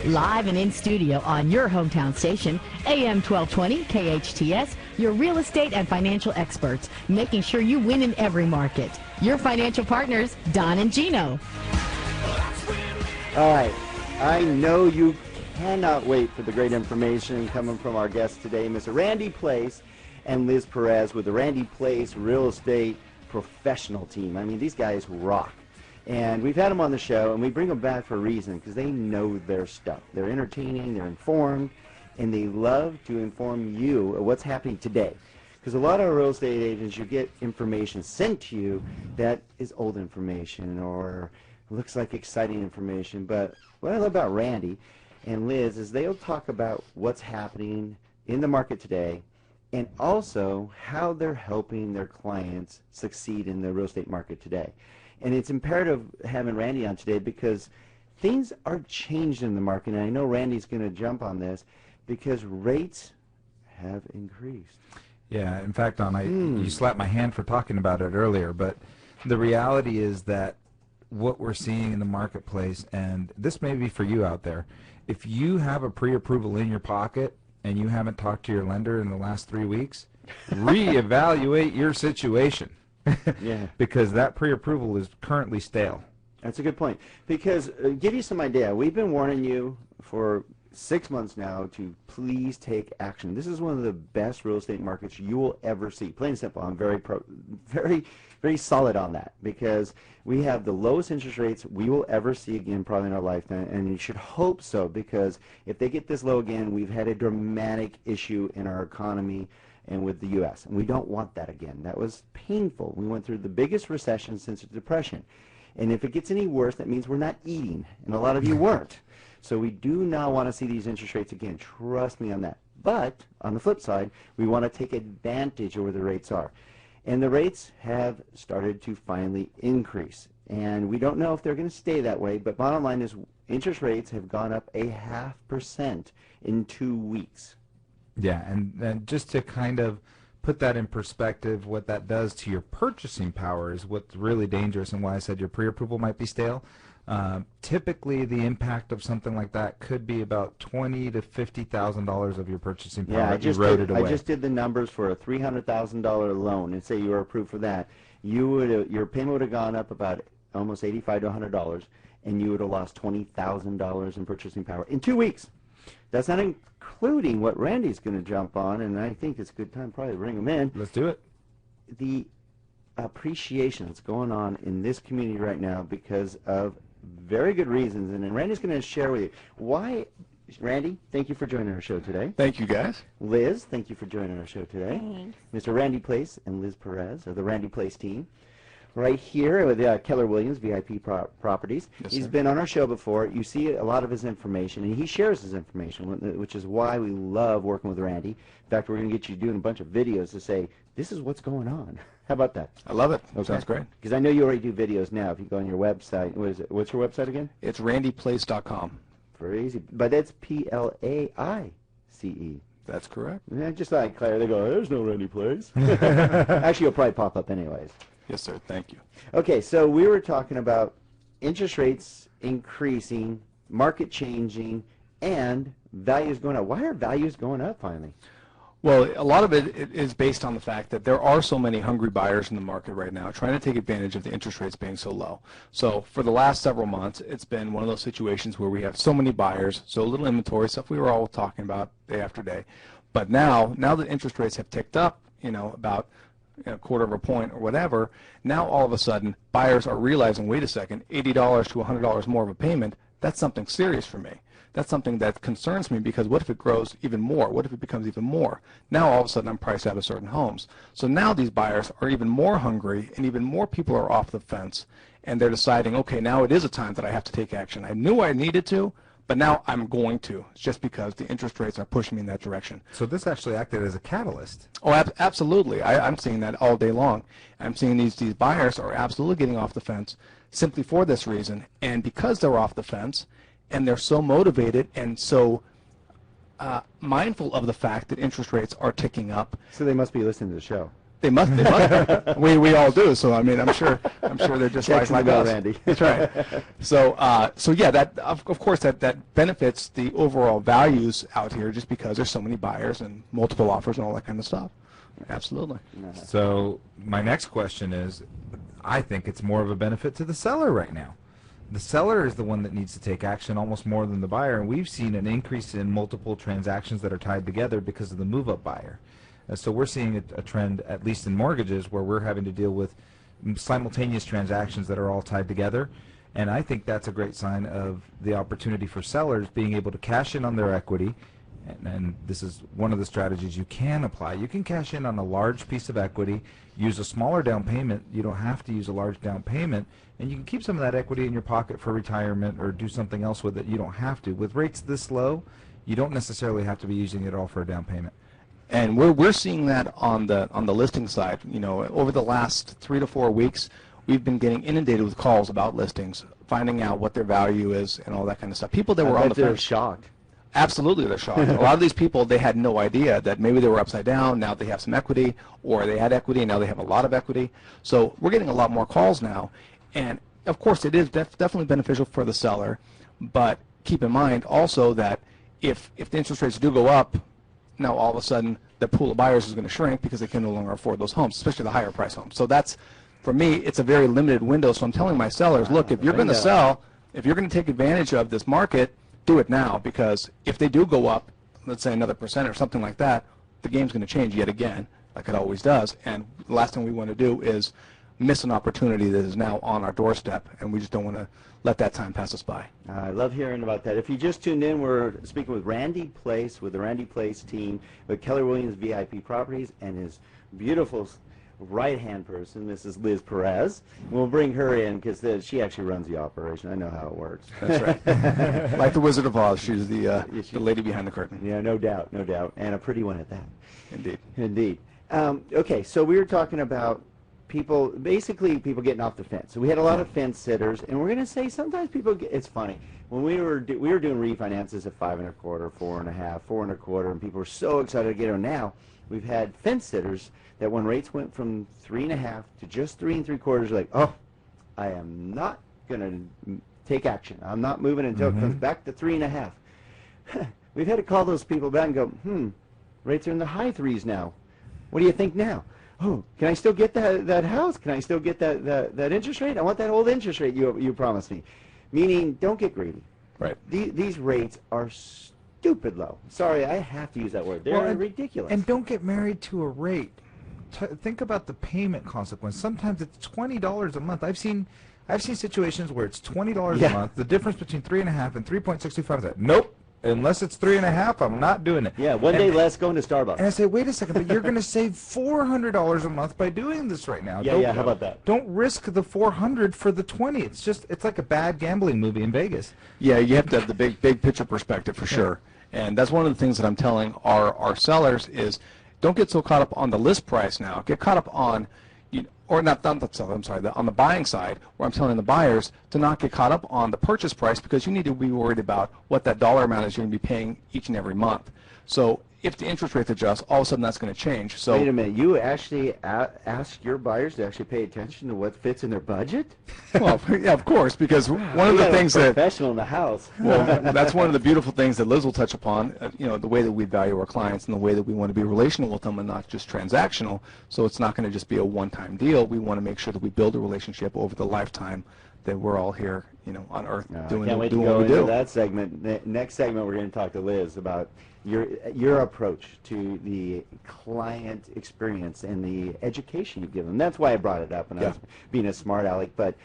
Live and in studio on your hometown station, AM 1220 KHTS, your real estate and financial experts, making sure you win in every market. Your financial partners, Don and Gino. All right. I know you cannot wait for the great information coming from our guests today, Mr. Randy Plaice and Liz Perez with the Randy Plaice Real Estate Professional Team. I mean, these guys rock. And we've had them on the show, and we bring them back for a reason, because they know their stuff. They're entertaining, they're informed, and they love to inform you of what's happening today. Because a lot of real estate agents, you get information sent to you that is old information or looks like exciting information. But what I love about Randy and Liz is they'll talk about what's happening in the market today and also how they're helping their clients succeed in the real estate market today. And it's imperative having Randy on today because things are changed in the market, and I know Randy's going to jump on this because rates have increased. Yeah, in fact, Don, you slapped my hand for talking about it earlier, but the reality is that what we're seeing in the marketplace, and this may be for you out there, if you have a pre-approval in your pocket and you haven't talked to your lender in the last 3 weeks, reevaluate your situation. Yeah. Because that pre-approval is currently stale. That's a good point. Because, give you some idea, we've been warning you for 6 months now to please take action. This is one of the best real estate markets you will ever see. Plain and simple. I'm very solid on that because we have the lowest interest rates we will ever see again probably in our lifetime, and you should hope so because if they get this low again, we've had a dramatic issue in our economy and with the U.S. And we don't want that again. That was painful. We went through the biggest recession since the Depression. And if it gets any worse, that means we're not eating. And a lot of you weren't. So we do not want to see these interest rates again. Trust me on that. But on the flip side, we want to take advantage of where the rates are. And the rates have started to finally increase. And we don't know if they're going to stay that way. But bottom line is interest rates have gone up 0.5% in 2 weeks. Yeah, and just to kind of put that in perspective, what that does to your purchasing power is what's really dangerous and why I said your pre-approval might be stale. Typically, the impact of something like that could be about $20,000 to $50,000 of your purchasing power. Yeah, I just did the numbers for a $300,000 loan, and say you were approved for that. Your payment would have gone up about almost $85 to $100, and you would have lost $20,000 in purchasing power in 2 weeks. That's not including what Randy's going to jump on, and I think it's a good time probably to bring him in. Let's do it. The appreciation that's going on in this community right now because of very good reasons, and then Randy's going to share with you why. Randy, thank you for joining our show today. Thank you, guys. Liz, thank you for joining our show today. Thanks. Mr. Randy Plaice and Liz Perez of the Randy Plaice team. Right here with Keller Williams, VIP Properties. Yes, He's sir. been on our show before. You see a lot of his information, and he shares his information, which is why we love working with Randy. In fact, we're going to get you doing a bunch of videos to say, this is what's going on. How about that? I love it. Okay. Sounds great. Because I know you already do videos now. If you go on your website, what is it? What's your website again? It's randyplaice.com. Very easy. But that's Plaice. That's correct. Yeah, just like Claire, they go, there's no Randy Plaice. Actually, you'll probably pop up anyways. Yes, sir. Thank you. Okay, so we were talking about interest rates increasing, market changing, and values going up. Why are values going up finally? Well, a lot of it is based on the fact that there are so many hungry buyers in the market right now trying to take advantage of the interest rates being so low. So for the last several months, it's been one of those situations where we have so many buyers, so little inventory, stuff we were all talking about day after day. But now that interest rates have ticked up, about a quarter of a point or whatever, now all of a sudden buyers are realizing, wait a second, $80 to $100 more of a payment, that's something serious for me. That's something that concerns me because what if it grows even more? What if it becomes even more? Now all of a sudden I'm priced out of certain homes. So now these buyers are even more hungry and even more people are off the fence and they're deciding, okay, now it is a time that I have to take action. I knew I needed to, but now I'm going to. It's just because the interest rates are pushing me in that direction. So this actually acted as a catalyst. Oh, absolutely. I'm seeing that all day long. I'm seeing these buyers are absolutely getting off the fence simply for this reason. And because they're off the fence and they're so motivated and so mindful of the fact that interest rates are ticking up. So they must be listening to the show. They must. We all do. So I mean, I'm sure they're just Checks like in the mail, us. Randy. That's right. So yeah, that of course that benefits the overall values out here, just because there's so many buyers and multiple offers and all that kind of stuff. Absolutely. So my next question is, I think it's more of a benefit to the seller right now. The seller is the one that needs to take action almost more than the buyer, and we've seen an increase in multiple transactions that are tied together because of the move-up buyer. So we're seeing a trend, at least in mortgages, where we're having to deal with simultaneous transactions that are all tied together, and I think that's a great sign of the opportunity for sellers being able to cash in on their equity. And this is one of the strategies you can apply. You can cash in on a large piece of equity, use a smaller down payment. You don't have to use a large down payment, and you can keep some of that equity in your pocket for retirement or do something else with it. You don't have to. With rates this low, you don't necessarily have to be using it all for a down payment. And we're seeing that on the listing side. You know, over the last 3 to 4 weeks, we've been getting inundated with calls about listings, finding out what their value is and all that kind of stuff. People that were on the they're fence. shocked. Absolutely, they're shocked. A lot of these people, they had no idea that maybe they were upside down, now they have some equity, or they had equity and now they have a lot of equity. So we're getting a lot more calls now. And of course, it is definitely beneficial for the seller, but keep in mind also that if the interest rates do go up, now all of a sudden the pool of buyers is going to shrink because they can no longer afford those homes, especially the higher price homes. So that's, for me, it's a very limited window. So I'm telling my sellers, look, if you're going to sell, if you're going to take advantage of this market, do it now, because if they do go up, let's say another % or something like that, the game's going to change yet again, like it always does. And the last thing we want to do is miss an opportunity that is now on our doorstep, and we just don't want to let that time pass us by. I love hearing about that. If you just tuned in, we're speaking with Randy Plaice, with the Randy Plaice team, with Keller Williams VIP Properties, and his beautiful right-hand person, Mrs. Liz Perez. We'll bring her in because she actually runs the operation. I know how it works. That's right. Like the Wizard of Oz, she's the lady behind the curtain. Yeah, no doubt, and a pretty one at that. Indeed. Indeed. Okay, so we were talking about people getting off the fence. So we had a lot of fence sitters, and we're going to say sometimes people get, it's funny. When we were doing refinances at 5 1/4, 4 1/2, 4 1/4, and people were so excited to get them. Now we've had fence sitters that when rates went from 3 1/2 to just 3 3/4, like, oh, I am not going to take action. I'm not moving until it comes back to 3 1/2. We've had to call those people back and go, rates are in the high threes now. What do you think now? Oh, can I still get that house? Can I still get that interest rate? I want that old interest rate you promised me. Meaning, don't get greedy. Right. These rates are stupid low. Sorry, I have to use that word. They're ridiculous. And don't get married to a rate. Think about the payment consequence. Sometimes it's $20 a month. I've seen situations where it's $20 a month. The difference between 3 1/2 and 3.65 is that. Nope. Unless it's 3 1/2, I'm not doing it. Yeah, one day less going to Starbucks. And I say, wait a second, but you're going to save $400 a month by doing this right now. Yeah, how about that? Don't risk the $400 for the 20. It's like a bad gambling movie in Vegas. Yeah, you have to have the big picture perspective for sure. And that's one of the things that I'm telling our sellers is, don't get so caught up on the list price now. Get caught up on, or not the seller, I'm sorry, on the buying side, where I'm telling the buyers to not get caught up on the purchase price, because you need to be worried about what that dollar amount is you're going to be paying each and every month. So if the interest rates adjust, all of a sudden that's going to change. So wait a minute, you actually ask your buyers to actually pay attention to what fits in their budget? Well, yeah, of course, because one of the things that professional in the house. Well, that's one of the beautiful things that Liz will touch upon. The way that we value our clients and the way that we want to be relational with them and not just transactional. So it's not going to just be a one-time deal. We want to make sure that we build a relationship over the lifetime that we're all here, on Earth doing what we do. That segment. Next segment, we're going to talk to Liz about your approach to the client experience and the education you give them. That's why I brought it up, and I was being a smart aleck. But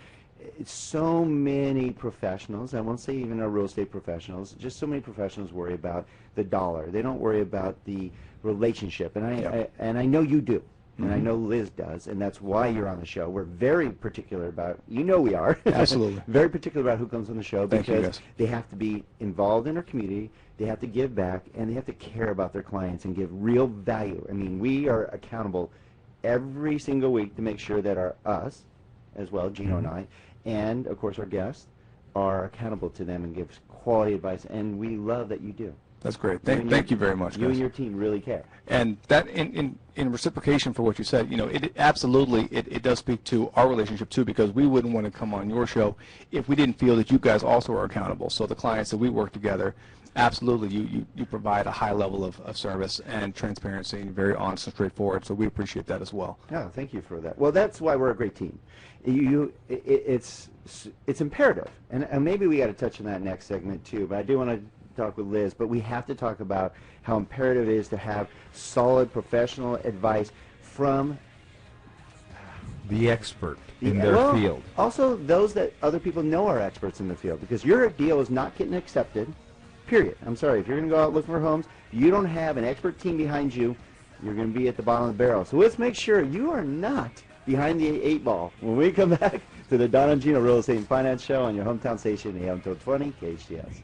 so many professionals, I won't say even our real estate professionals, just so many professionals worry about the dollar. They don't worry about the relationship, and I know you do. And I know Liz does, and that's why you're on the show. We're very particular about, we are. Absolutely. Very particular about who comes on the show, because because they have to be involved in our community, they have to give back, and they have to care about their clients and give real value. I mean, we are accountable every single week to make sure that us, as well, Gino and I, and, of course, our guests, are accountable to them and give quality advice, and we love that you do. That's great. Thank you very much, You guys. and your team really care. And that, in reciprocation for what you said, it absolutely it does speak to our relationship too, because we wouldn't want to come on your show if we didn't feel that you guys also are accountable. So the clients that we work together, absolutely, you provide a high level of service and transparency, and very honest and straightforward. So we appreciate that as well. Yeah, thank you for that. Well, that's why we're a great team. It's imperative, and maybe we got to touch on that next segment too. But I do want to talk with Liz, but we have to talk about how imperative it is to have solid professional advice from The expert in their field. Also, those that other people know are experts in the field, because your deal is not getting accepted, period. I'm sorry, if you're going to go out looking for homes, if you don't have an expert team behind you, you're going to be at the bottom of the barrel. So let's make sure you are not behind the 8 ball when we come back to the Don and Gino Real Estate and Finance Show on your hometown station, AM 1220 KHTS.